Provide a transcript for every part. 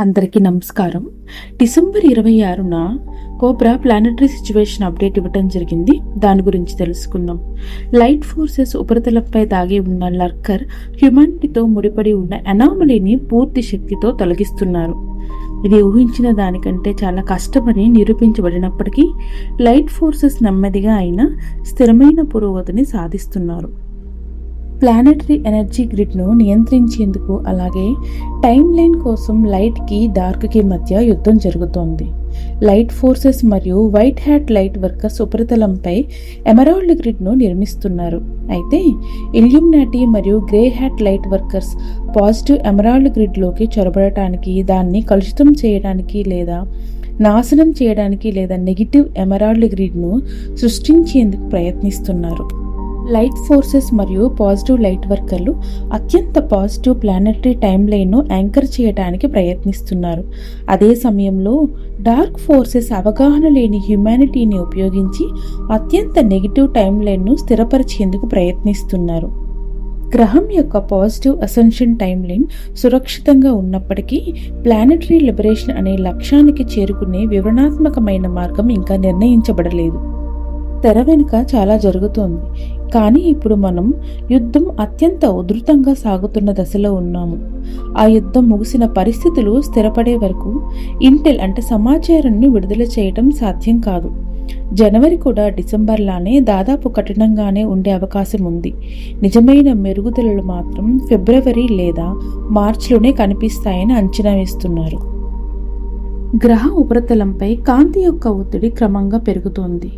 అందరికీ నమస్కారం. డిసెంబర్ 26న కోబ్రా ప్లానెటరీ సిచ్యువేషన్ అప్డేట్ ఇవ్వటం జరిగింది. దాని గురించి తెలుసుకుందాం. లైట్ ఫోర్సెస్ ఉపరితలంపై దాగి ఉన్న లర్కర్ హ్యుమానిటీతో ముడిపడి ఉన్న అనామలీని పూర్తి శక్తితో తొలగిస్తున్నారు. ఇది ఊహించిన దానికంటే చాలా కష్టమని నిరూపించబడినప్పటికీ లైట్ ఫోర్సెస్ నెమ్మదిగా అయినా స్థిరమైన పురోగతిని సాధిస్తున్నారు. ప్లానెటరీ ఎనర్జీ గ్రిడ్ను నియంత్రించేందుకు అలాగే టైం లైన్ కోసం లైట్కి డార్క్కి మధ్య యుద్ధం జరుగుతోంది. లైట్ ఫోర్సెస్ మరియు వైట్ హ్యాట్ లైట్ వర్కర్స్ ఉపరితలంపై ఎమరాల్డ్ గ్రిడ్ను నిర్మిస్తున్నారు. అయితే ఇల్యూమినాటి మరియు grey hat light workers positive emerald గ్రిడ్లోకి చొరబడటానికి, దాన్ని కలుషితం చేయడానికి లేదా నాశనం చేయడానికి లేదా నెగిటివ్ ఎమరాల్డ్ గ్రిడ్ను సృష్టించేందుకు ప్రయత్నిస్తున్నారు. లైట్ ఫోర్సెస్ మరియు పాజిటివ్ లైట్ వర్కర్లు అత్యంత పాజిటివ్ ప్లానెటరీ టైమ్ లైన్ను యాంకర్ చేయడానికి ప్రయత్నిస్తున్నారు. అదే సమయంలో డార్క్ ఫోర్సెస్ అవగాహన లేని హ్యుమానిటీని ఉపయోగించి అత్యంత నెగిటివ్ టైమ్ లైన్ను స్థిరపరిచేందుకు ప్రయత్నిస్తున్నారు. గ్రహం యొక్క పాజిటివ్ అసెన్షన్ టైమ్ లైన్ సురక్షితంగా ఉన్నప్పటికీ ప్లానెటరీ లిబరేషన్ అనే లక్ష్యానికి చేరుకునే వివరణాత్మకమైన మార్గం ఇంకా నిర్ణయించబడలేదు. తెర వెనుక చాలా జరుగుతోంది, కానీ ఇప్పుడు మనం యుద్ధం అత్యంత ఉధృతంగా సాగుతున్న దశలో ఉన్నాము. ఆ యుద్ధం ముగిసిన పరిస్థితులు స్థిరపడే వరకు ఇంటెల్ అంటే సమాచారాన్ని విడుదల చేయడం సాధ్యం కాదు. జనవరి కూడా డిసెంబర్లానే దాదాపు కఠినంగానే ఉండే అవకాశం ఉంది. నిజమైన మెరుగుదలలు మాత్రం ఫిబ్రవరి లేదా మార్చిలోనే కనిపిస్తాయని అంచనా వేస్తున్నారు. గ్రహ ఉపరితలంపై కాంతి యొక్క ఒత్తిడి క్రమంగా పెరుగుతోంది.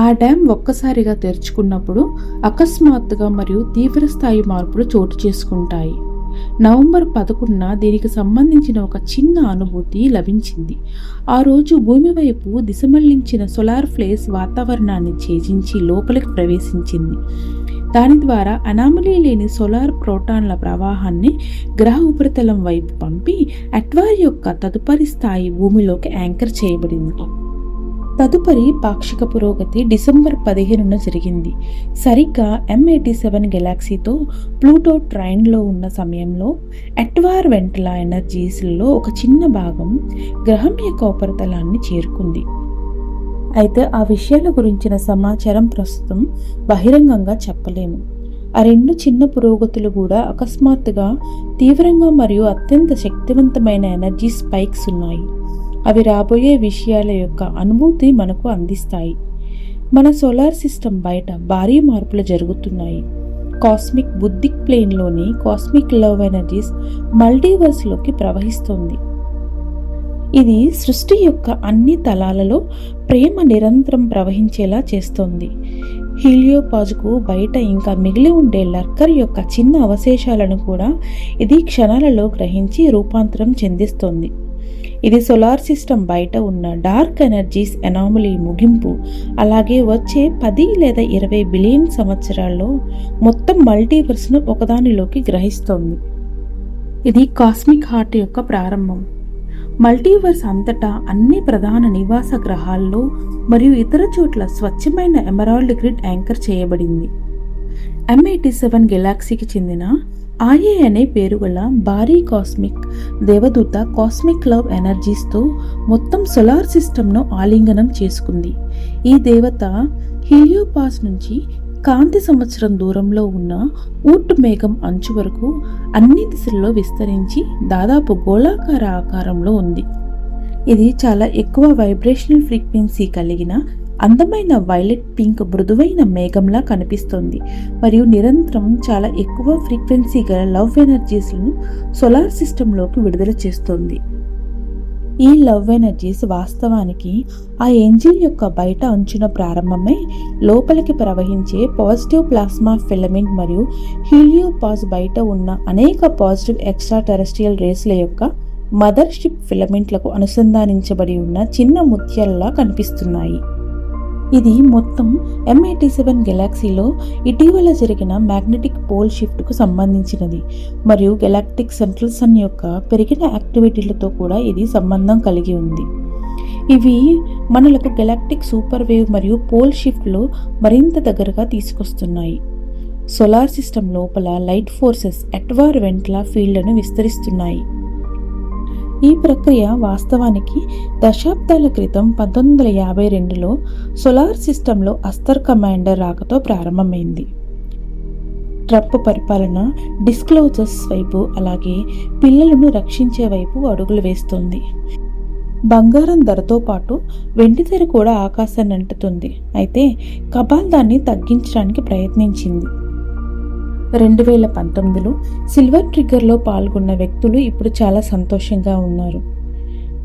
ఆ డ్యామ్ ఒక్కసారిగా తెరుచుకున్నప్పుడు అకస్మాత్తుగా మరియు తీవ్రస్థాయి మార్పులు చోటు చేసుకుంటాయి. నవంబర్ 11న దీనికి సంబంధించిన ఒక చిన్న అనుభూతి లభించింది. ఆ రోజు భూమి వైపు దిశమళ్లించిన సోలార్ ఫ్లేస్ వాతావరణాన్ని ఛేదించి లోపలికి ప్రవేశించింది. దాని ద్వారా అనామలీ లేని సోలార్ ప్రోటాన్ల ప్రవాహాన్ని గ్రహ ఉపరితలం వైపు పంపి అట్వార్ యొక్క తదుపరి స్థాయి భూమిలోకి యాంకర్ చేయబడింది. తదుపరి పాక్షిక పురోగతి డిసెంబర్ 15న జరిగింది. సరిగ్గా M87 గెలాక్సీతో ప్లూటో ట్రైన్లో ఉన్న సమయంలో అట్వార్ వెంటలా ఎనర్జీస్లో ఒక చిన్న భాగం గ్రహం యొక్క ఉపరితలాన్ని చేరుకుంది. అయితే ఆ విషయాల గురించిన సమాచారం ప్రస్తుతం బహిరంగంగా చెప్పలేము. ఆ రెండు చిన్న పురోగతులు కూడా అకస్మాత్తుగా తీవ్రంగా మరియు అత్యంత శక్తివంతమైన ఎనర్జీ స్పైక్స్ ఉన్నాయి. అవి రాబోయే విషయాల యొక్క అనుభూతి మనకు అందిస్తాయి. మన సోలార్ సిస్టమ్ బయట భారీ మార్పులు జరుగుతున్నాయి. కాస్మిక్ బుద్ధిక్ ప్లేన్లోని కాస్మిక్ లవ్ ఎనర్జీస్ మల్టీవర్స్లోకి ప్రవహిస్తుంది. ఇది సృష్టి యొక్క అన్ని తలాలలో ప్రేమ నిరంతరం ప్రవహించేలా చేస్తోంది. హీలియోపాజ్కు బయట ఇంకా మిగిలి ఉండే లర్కర్ యొక్క చిన్న అవశేషాలను కూడా ఇది క్షణాలలో గ్రహించి రూపాంతరం చెందిస్తోంది. ఇది సోలార్ సిస్టమ్ బయట ఉన్న డార్క్ ఎనర్జీస్ అనామలీ ముగింపు. అలాగే వచ్చే 10 లేదా 20 బిలియన్ సంవత్సరాల్లో మొత్తం మల్టీవర్స్ను ఒకదానిలోకి గ్రహిస్తోంది. ఇది కాస్మిక్ హార్ట్ యొక్క ప్రారంభం. మల్టీవర్స్ అంతటా అన్ని ప్రధాన నివాస గ్రహాల్లో మరియు ఇతర చోట్ల స్వచ్ఛమైన ఎమరాల్డ్ గ్రిడ్ యాంకర్ చేయబడింది. M87 గెలాక్సీకి చెందిన ఆయే అనే పేరు గల భారీ కాస్మిక్ దేవదూత కాస్మిక్ లవ్ ఎనర్జీస్తో మొత్తం సోలార్ సిస్టమ్ను ఆలింగనం చేసుకుంది. ఈ దేవత హీలియోపాస్ నుంచి కాంతి సంవత్సరం దూరంలో ఉన్న ఊట్ మేఘం అంచు వరకు అన్ని దిశల్లో విస్తరించి దాదాపు గోళాకార ఆకారంలో ఉంది. ఇది చాలా ఎక్కువ వైబ్రేషనల్ ఫ్రీక్వెన్సీ కలిగిన అందమైన వైలెట్ పింక్ మృదువైన మేఘంలా కనిపిస్తుంది మరియు నిరంతరం చాలా ఎక్కువ ఫ్రీక్వెన్సీ గల లవ్ ఎనర్జీస్లను సోలార్ సిస్టంలోకి విడుదల చేస్తుంది. ఈ లవ్ ఎనర్జీస్ వాస్తవానికి ఆ ఏంజిల్ యొక్క బయట అంచున ప్రారంభమై లోపలికి ప్రవహించే పాజిటివ్ ప్లాస్మా ఫిలమెంట్ మరియు హీలియోపాజ్ బయట ఉన్న అనేక పాజిటివ్ ఎక్స్ట్రా టెరెస్ట్రియల్ రేస్ల యొక్క మదర్ షిప్ ఫిలమెంట్లకు అనుసంధానించబడి ఉన్న చిన్న ముత్యాలలా కనిపిస్తున్నాయి. ఇది మొత్తం M87 గెలాక్సీలో ఇటీవల జరిగిన మ్యాగ్నెటిక్ పోల్ షిఫ్ట్కు సంబంధించినది మరియు గెలాక్టిక్ సెంట్రల్ సన్ యొక్క పెరిగిన యాక్టివిటీలతో కూడా ఇది సంబంధం కలిగి ఉంది. ఇవి మనలకు గెలాక్టిక్ సూపర్ వేవ్ మరియు పోల్ షిఫ్ట్లో మరింత దగ్గరగా తీసుకొస్తున్నాయి. సోలార్ సిస్టమ్ లోపల లైట్ ఫోర్సెస్ అట్వార్ వెంట్లా ఫీల్డ్లను విస్తరిస్తున్నాయి. ఈ ప్రక్రియ వాస్తవానికి దశాబ్దాల క్రితం 1952లో సోలార్ సిస్టంలో అస్తర్ కమాండర్ రాకతో ప్రారంభమైంది. ట్రంప్ పరిపాలన డిస్క్లోజర్స్ వైపు, అలాగే పిల్లలను రక్షించే వైపు అడుగులు వేస్తుంది. బంగారం ధరతో పాటు వెండి ధర కూడా ఆకాశాన్ని అంటుతుంది. అయితే కబాల్ దాన్ని తగ్గించడానికి ప్రయత్నించింది. 2019లో సిల్వర్ ట్రిగ్గర్లో పాల్గొన్న వ్యక్తులు ఇప్పుడు చాలా సంతోషంగా ఉన్నారు.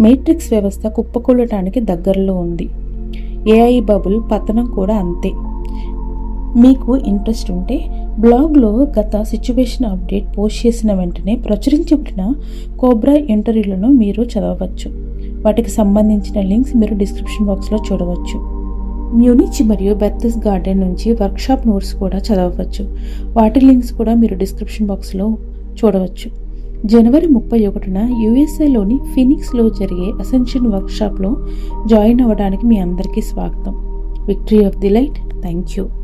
మేట్రిక్స్ వ్యవస్థ కుప్పకూలటానికి దగ్గరలో ఉంది. ఏఐ బబుల్ పతనం కూడా అంతే. మీకు ఇంట్రెస్ట్ ఉంటే బ్లాగ్లో గత సిచ్యువేషన్ అప్డేట్ పోస్ట్ చేసిన వెంటనే ప్రచురించబడిన కోబ్రా ఇంటర్వ్యూలను మీరు చదవవచ్చు. వాటికి సంబంధించిన లింక్స్ మీరు డిస్క్రిప్షన్ బాక్స్లో చూడవచ్చు. మ్యూనిచ్ మరియు బెర్తెస్ గార్డెన్ నుంచి వర్క్షాప్ నోట్స్ కూడా చదవవచ్చు. వాటి లింక్స్ కూడా మీరు డిస్క్రిప్షన్ బాక్స్లో చూడవచ్చు. జనవరి 31న యూఎస్ఏలోని ఫినిక్స్లో జరిగే అసెన్షన్ వర్క్షాప్లో జాయిన్ అవ్వడానికి మీ అందరికీ స్వాగతం. Victory of the light. Thank you.